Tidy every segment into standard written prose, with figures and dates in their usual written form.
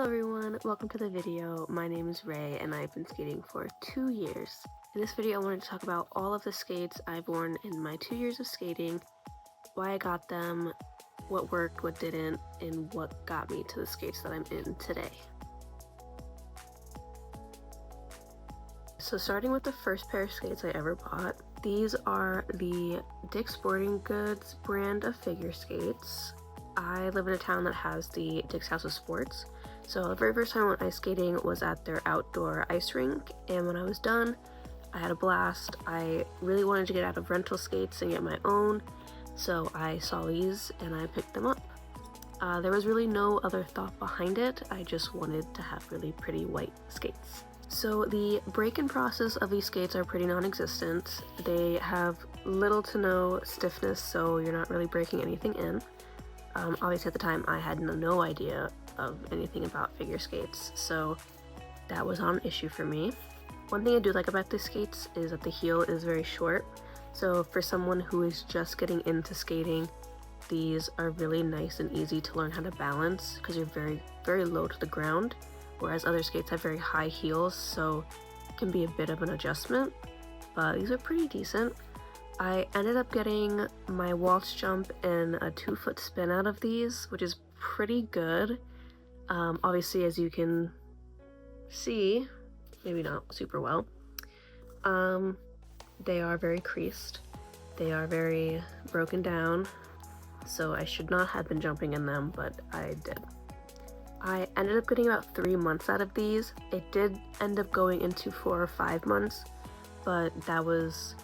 everyone, welcome to the video. My name is Rae and I've been skating for 2 years. In this video I wanted to talk about all of the skates I've worn in my 2 years of skating, why I got them, what worked, what didn't, and what got me to the skates that I'm in today. So starting with the first pair of skates I ever bought, these are the Dick's Sporting Goods brand of figure skates. I live in a town that has the Dick's House of Sports, so the very first time I went ice skating was at their outdoor ice rink, and when I was done, I had a blast. I really wanted to get out of rental skates and get my own, so I saw these and I picked them up. There was really no other thought behind it, I just wanted to have really pretty white skates. So the break-in process of these skates are pretty non-existent. They have little to no stiffness, so you're not really breaking anything in. Obviously at the time I had no idea of anything about figure skates, so that was not an issue for me. One thing I do like about these skates is that the heel is very short, so for someone who is just getting into skating, these are really nice and easy to learn how to balance because you're very low to the ground, whereas other skates have very high heels, so it can be a bit of an adjustment, but these are pretty decent. I ended up getting my waltz jump and a 2-foot spin out of these, which is pretty good. Obviously, as you can see, maybe not super well, they are very creased. They are very broken down, so I should not have been jumping in them, but I did. I ended up getting about 3 months out of these. It did end up going into 4 or 5 months, but that was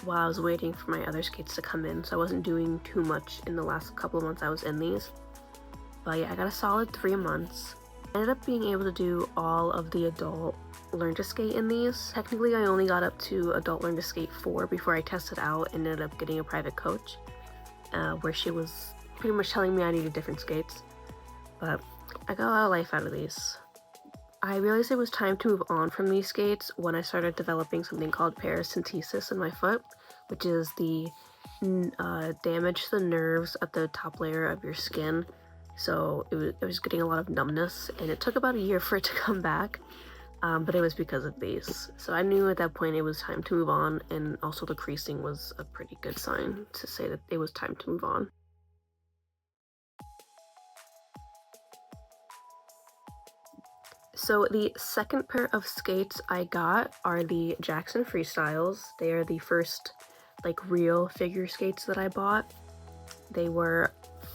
while I was waiting for my other skates to come in, so I wasn't doing too much in the last couple of months I was in these. But yeah, I got a solid 3 months. I ended up being able to do all of the adult learn to skate in these. Technically I only got up to adult learn to skate 4 before I tested out and ended up getting a private coach, where she was pretty much telling me I needed different skates. But I got a lot of life out of these. I realized it was time to move on from these skates when I started developing something called paracentesis in my foot, which is the damage to the nerves at the top layer of your skin. So it was getting a lot of numbness, and it took about a year for it to come back, but it was because of these. So I knew at that point it was time to move on, and also the creasing was a pretty good sign to say that it was time to move on. So the second pair of skates I got are the Jackson Freestyles. They are the first real figure skates that I bought. They were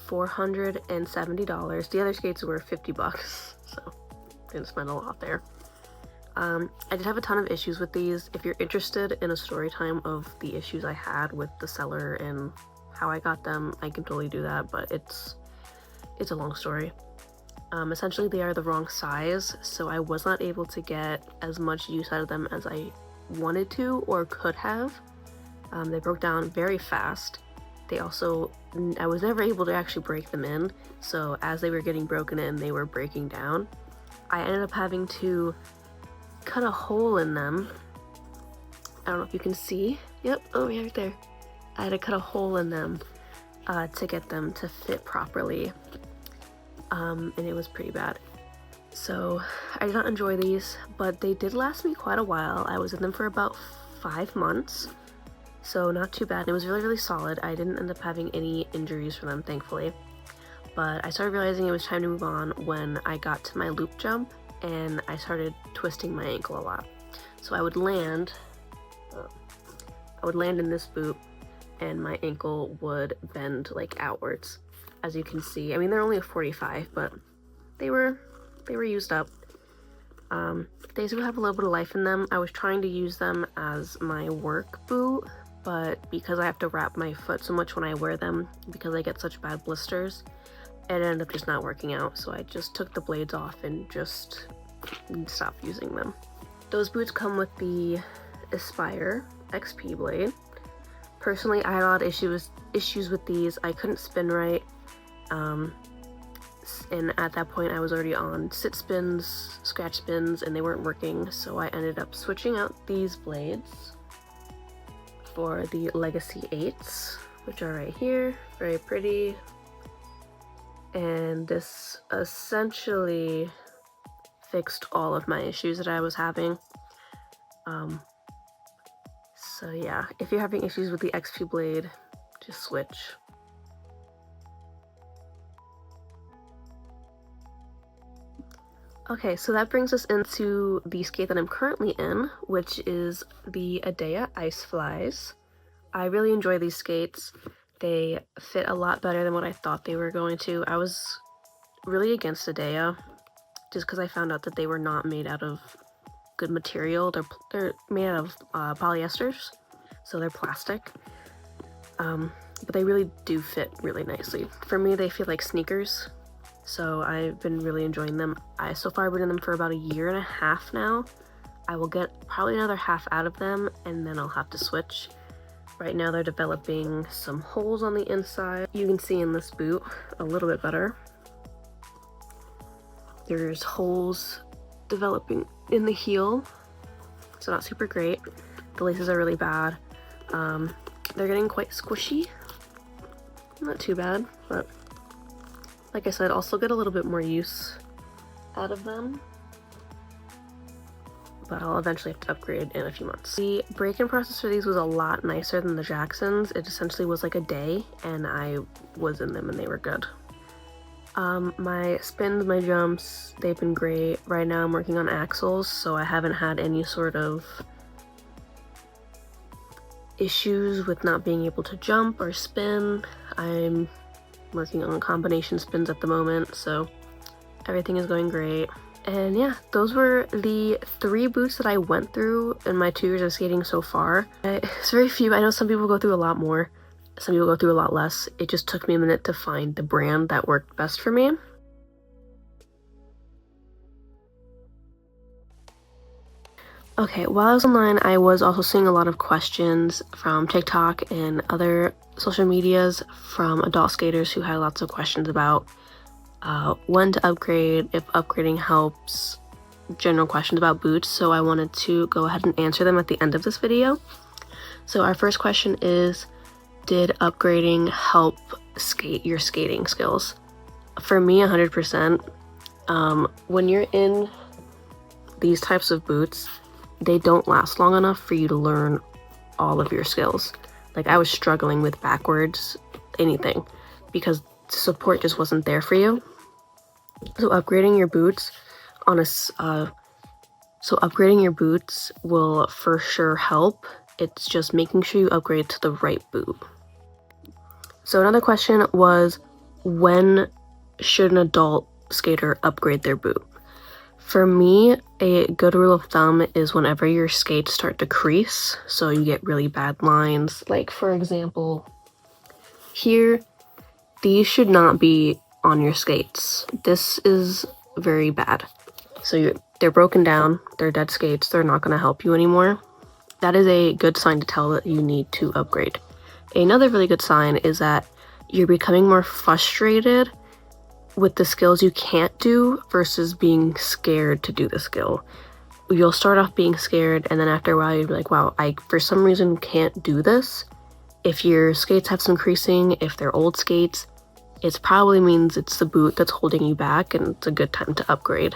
$470. The other skates were $50, so didn't spend a lot there. I did have a ton of issues with these. If you're interested in a story time of the issues I had with the seller and how I got them, I can totally do that, but it's a long story. Essentially they are the wrong size, so I was not able to get as much use out of them as I wanted to or could have. They broke down very fast. I was never able to actually break them in, so as they were getting broken in, they were breaking down. I ended up having to cut a hole in them. I don't know if you can see. Yep, oh yeah, right there. I had to cut a hole in them to get them to fit properly. And it was pretty bad. So I did not enjoy these, but they did last me quite a while. I was in them for about 5 months, so not too bad. It was really solid. I didn't end up having any injuries from them, thankfully. But I started realizing it was time to move on when I got to my loop jump and I started twisting my ankle a lot. So I would land in this boot and my ankle would bend outwards. As you can see, I mean, they're only a 45, but they were used up. They do have a little bit of life in them. I was trying to use them as my work boot, but because I have to wrap my foot so much when I wear them, because I get such bad blisters, it ended up just not working out. So I just took the blades off and just stopped using them. Those boots come with the Aspire XP blade. Personally, I had a lot of issues with these. I couldn't spin right. And at that point I was already on sit spins, scratch spins, and they weren't working, so I ended up switching out these blades for the Legacy 8s, which are right here. Very pretty. and this essentially fixed all of my issues that I was having. So yeah, if you're having issues with the XP blade, just switch. Okay, so that brings us into the skate that I'm currently in, which is the Adea Ice Flies. I really enjoy these skates. They fit a lot better than what I thought they were going to. I was really against Adea just because I found out that they were not made out of good material. They're made out of polyesters, so they're plastic. But they really do fit really nicely. For me, they feel like sneakers, so I've been really enjoying them. So far I've been in them for about 1.5 years now. I will get probably another half out of them, and then I'll have to switch. Right now they're developing some holes on the inside. You can see in this boot a little bit better. There's holes developing in the heel, so not super great. The laces are really bad. They're getting quite squishy. Not too bad, but like I said, I'll still get a little bit more use out of them, but I'll eventually have to upgrade in a few months. The break-in process for these was a lot nicer than the Jacksons. It essentially was like a day, and I was in them and they were good. My spins, my jumps, they've been great. Right now I'm working on axles, so I haven't had any sort of issues with not being able to jump or spin. I'm working on combination spins at the moment, so everything is going great. And yeah, those were the 3 boots that I went through in my 2 years of skating so far. It's very few. I know some people go through a lot more, some people go through a lot less. It just took me a minute to find the brand that worked best for me. Okay, while I was online, I was also seeing a lot of questions from TikTok and other social medias from adult skaters who had lots of questions about when to upgrade, if upgrading helps, general questions about boots. So I wanted to go ahead and answer them at the end of this video. So our first question is, did upgrading help your skating skills? For me, 100%. When you're in these types of boots, they don't last long enough for you to learn all of your skills. Like, I was struggling with backwards anything because support just wasn't there for you. So upgrading your boots will for sure help. It's just making sure you upgrade to the right boot. So another question was, when should an adult skater upgrade their boot? For me, a good rule of thumb is whenever your skates start to crease, so you get really bad lines. Like, for example, here, these should not be on your skates. This is very bad. So they're broken down, they're dead skates, they're not going to help you anymore. That is a good sign to tell that you need to upgrade. Another really good sign is that you're becoming more frustrated with the skills you can't do versus being scared to do the skill. You'll start off being scared, and then after a while you'll be like, wow, I for some reason can't do this. If your skates have some creasing, if they're old skates, it probably means it's the boot that's holding you back, and it's a good time to upgrade.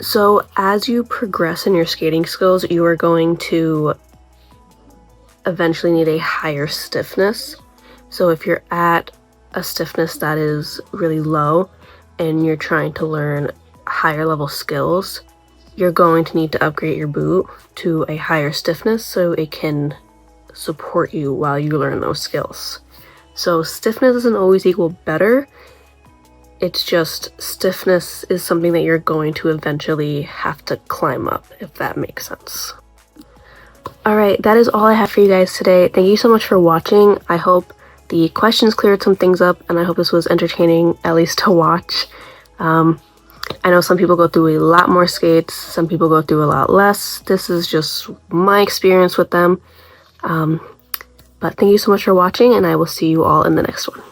So as you progress in your skating skills, you are going to eventually need a higher stiffness. So if you're at a stiffness that is really low and you're trying to learn higher level skills, you're going to need to upgrade your boot to a higher stiffness so it can support you while you learn those skills. So stiffness doesn't always equal better. It's just stiffness is something that you're going to eventually have to climb up, if that makes sense. Alright, that is all I have for you guys today. Thank you so much for watching. I hope the questions cleared some things up, and I hope this was entertaining, at least to watch. I know some people go through a lot more skates, some people go through a lot less. This is just my experience with them. But thank you so much for watching, and I will see you all in the next one.